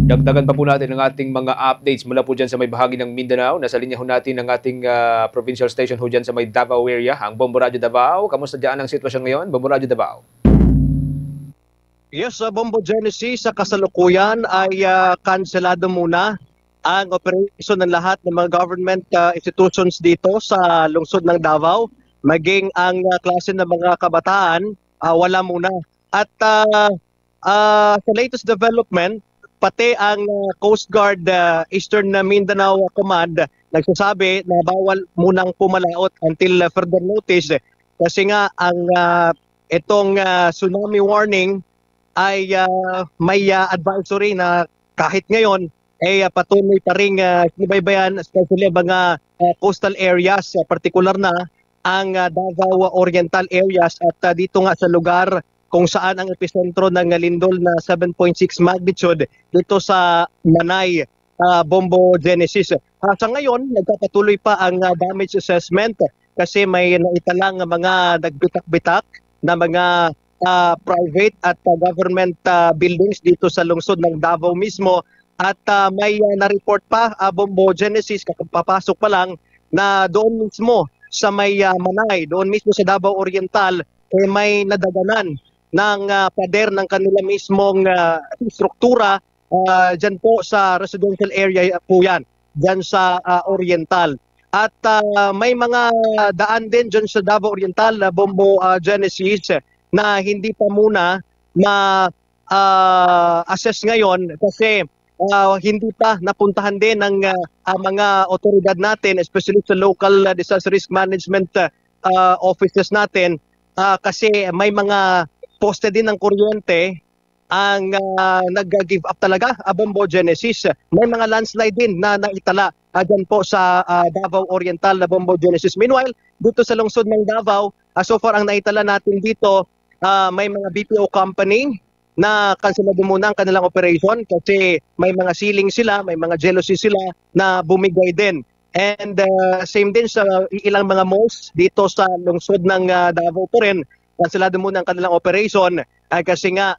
Dagdagan pa po natin ang ating mga updates mula po dyan sa may bahagi ng Mindanao. Nasa linya ho natin ang ating provincial station ho dyan sa may Davao area, ang Bombo Radio Davao. Kamusta dyan ang sitwasyon ngayon, Bombo Radio Davao? Yes, sa Bombo Genesis sa kasalukuyan ay kanselado muna ang operation ng lahat ng mga government institutions dito sa lungsod ng Davao. Maging ang klase ng mga kabataan, wala muna. At sa latest development, pati ang Coast Guard Eastern Mindanao Command nagsasabi na bawal munang pumalaot until further notice kasi nga ang itong tsunami warning ay may advisory na kahit ngayon ay patuloy pa ring sinubaybayan especially mga coastal areas, particular na ang Davao Oriental areas at dito nga sa lugar kung saan ang episentro ng lindol na 7.6 magnitude dito sa Manay, Bombo Genesis. Sa ngayon, nagpapatuloy pa ang damage assessment kasi may naitalang mga nagbitak-bitak na mga private at government buildings dito sa lungsod ng Davao mismo. At may na-report pa, Bombo Genesis, papasok pa lang, na doon mismo sa may Manay, doon mismo sa Davao Oriental, may nadaganan ng pader ng kanila mismong struktura dyan po sa residential area po yan, dyan sa Oriental. At may mga daan din dyan sa Davao Oriental, Bombo Genesis, na hindi pa muna ma-assess ngayon kasi hindi pa napuntahan din ng mga otoridad natin, especially sa local disaster risk management offices natin, kasi may mga poste din ng kuryente ang nag-give up talaga, Bombo Genesis. May mga landslide din na naitala dyan po sa Davao Oriental na Bombo Genesis. Meanwhile, dito sa lungsod ng Davao, so far ang naitala natin dito, may mga BPO company na kanselado muna ang kanilang operation kasi may mga ceiling sila, may mga jealousy sila na bumigay din. And same din sa ilang mga malls dito sa lungsod ng Davao po rin, kanselado muna ang kanilang operation kasi nga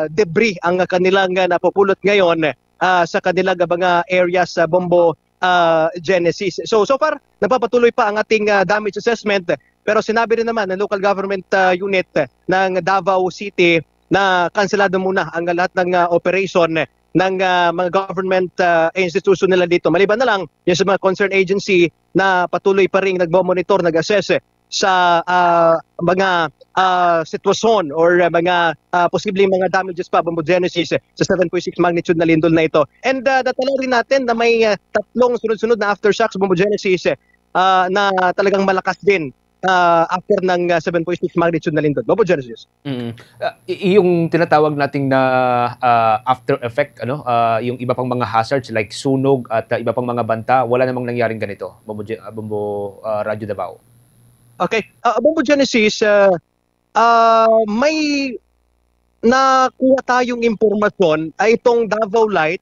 debris ang kanilang napupulot ngayon sa kanilang mga areas sa Bombo Genesis. So far, napapatuloy pa ang ating damage assessment pero sinabi rin naman ng local government unit ng Davao City na kanselado muna ang lahat ng operation ng mga government institution nila dito. Maliban na lang yung sa mga concerned agency na patuloy pa rin nagmo-monitor, nag-assess sa mga sitwasyon or mga posibleng mga damages pa, Bombo Genesis, sa 7.6 magnitude na lindol na ito. And natala rin natin na may tatlong sunod-sunod na aftershocks, Bombo Genesis, na talagang malakas din after ng 7.6 magnitude na lindol. Bombo Genesis. Yung tinatawag nating na after effect, yung iba pang mga hazards like sunog at iba pang mga banta, wala namang nangyaring ganito, Bombo Radio Davao. Okay. Bombo Genesis, may nakuha tayong impormasyon ay itong Davao Light.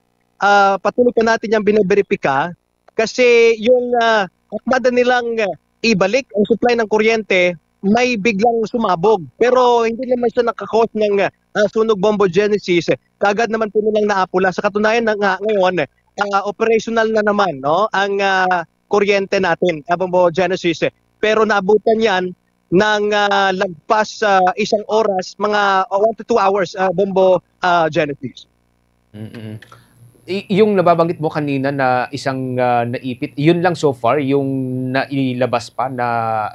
Patuloy pa natin yung binaberipika kasi yung akmada nilang ibalik ang supply ng kuryente may biglang sumabog. Pero hindi naman siya nakakos ng sunog, Bombo Genesis. Kagad naman po nilang naapula. Sa katunayan na nga ngayon, operational na naman ang kuryente natin, Bombo Genesis. Pero naabutan yan ng lagpas isang oras, mga 1 to 2 hours, Bombo Genesis. Yung nababanggit mo kanina na isang naipit, yun lang so far, yung nailabas pa na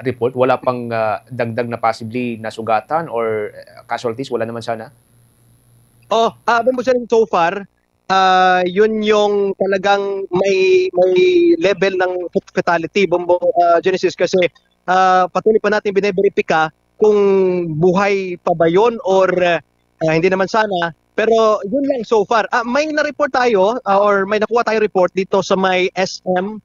report, wala pang dagdag na possibly nasugatan or casualties, wala naman sana? Bombo Genesis so far, yun yung talagang may level ng fatality, Bombo Genesis, kasi patuloy pa natin binaberipika kung buhay pa ba yun or hindi naman sana. Pero yun lang so far. May na-report tayo or may nakuha tayo report dito sa may SM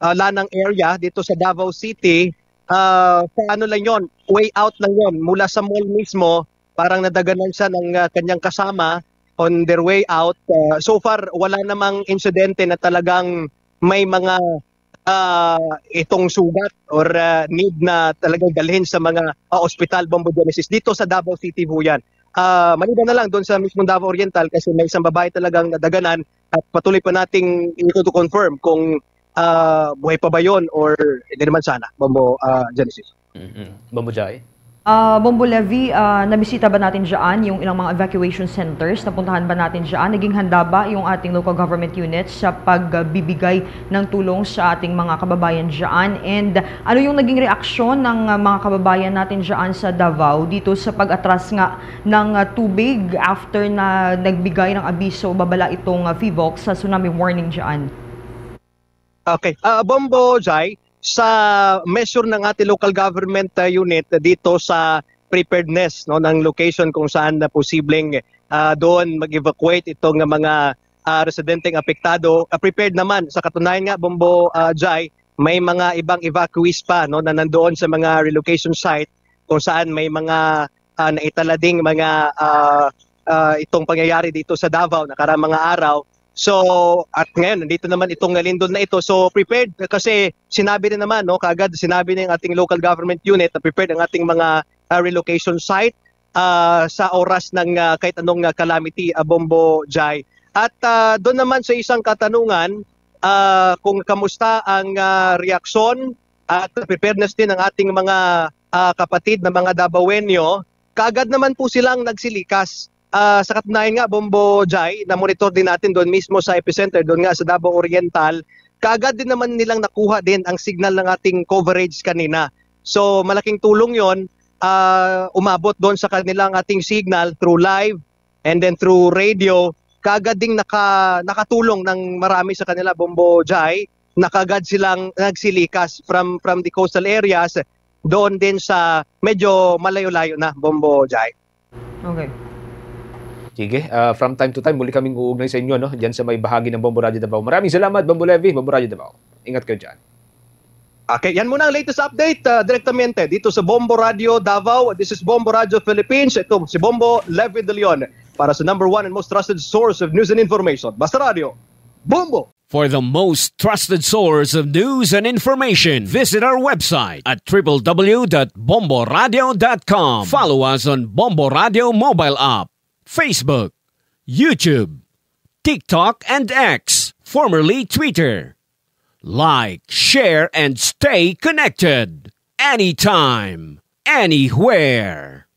Lanang area dito sa Davao City. Sa ano lang yon, way out lang yon mula sa mall mismo. Parang nadaganan siya ng kanyang kasama on their way out. So far, wala namang insidente na talagang may mga itong sugat or need na talagang dalhin sa mga ospital, Bombo Genesis. Dito sa Davao City po yan. maliban na lang doon sa mismong Davao Oriental kasi may isang babae talagang nadaganan at patuloy pa nating to confirm kung buhay pa ba yun or hindi naman sana, Bombo Genesis. Bombo Jai? Bombo Levy, nabisita ba natin dyan yung ilang mga evacuation centers? Napuntahan ba natin dyan? Naging handa ba yung ating local government units sa pagbibigay ng tulong sa ating mga kababayan dyan? And ano yung naging reaksyon ng mga kababayan natin dyan sa Davao dito sa pag-atras nga ng tubig after na nagbigay ng abiso babala itong FIVOC sa tsunami warning dyan? Okay. Bombo Jai, sa measure ng ating local government unit dito sa preparedness ng location kung saan na posibleng doon mag-evacuate itong mga residenteng apektado, prepared naman. Sa katunayan nga, Bombo Jai, may mga ibang evacuees pa na nandoon sa mga relocation site kung saan may mga naitalading mga itong pangyayari dito sa Davao nakarang mga araw. So, at ngayon, nandito naman itong lindol na ito. So, prepared kasi sinabi rin naman, kaagad sinabi ng ating local government unit na prepared ang ating mga relocation site sa oras ng kahit anong calamity, Bombo Jai. At doon naman sa isang katanungan, kung kamusta ang reaksyon at preparedness din ng ating mga kapatid na mga Davaoenyo, kaagad naman po silang nagsilikas. Sa katunayan nga, Bombo Jai, na-monitor din natin doon mismo sa epicenter, doon nga sa Davao Oriental, kaagad din naman nilang nakuha din ang signal ng ating coverage kanina. So malaking tulong yon, umabot doon sa kanilang ating signal through live and then through radio, kaagad ding nakatulong ng marami sa kanila, Bombo Jai, nakagad silang nagsilikas from the coastal areas doon din sa medyo malayo-layo na, Bombo Jai. Okay. Sige, from time to time, muli kaming uugnay sa inyo, dyan sa may bahagi ng Bombo Radio Davao. Maraming salamat, Bombo Levy, Bombo Radio Davao. Ingat kayo dyan. Okay, yan muna ang latest update direktamente dito sa Bombo Radio Davao. This is Bombo Radio Philippines. Ito si Bombo Levy De Leon para sa number 1 and most trusted source of news and information. Basta Radio, Bombo! For the most trusted source of news and information, visit our website at www.bomboradio.com. Follow us on Bombo Radio mobile app, Facebook, YouTube, TikTok, and X, formerly Twitter. Like, share, and stay connected. Anytime, anywhere.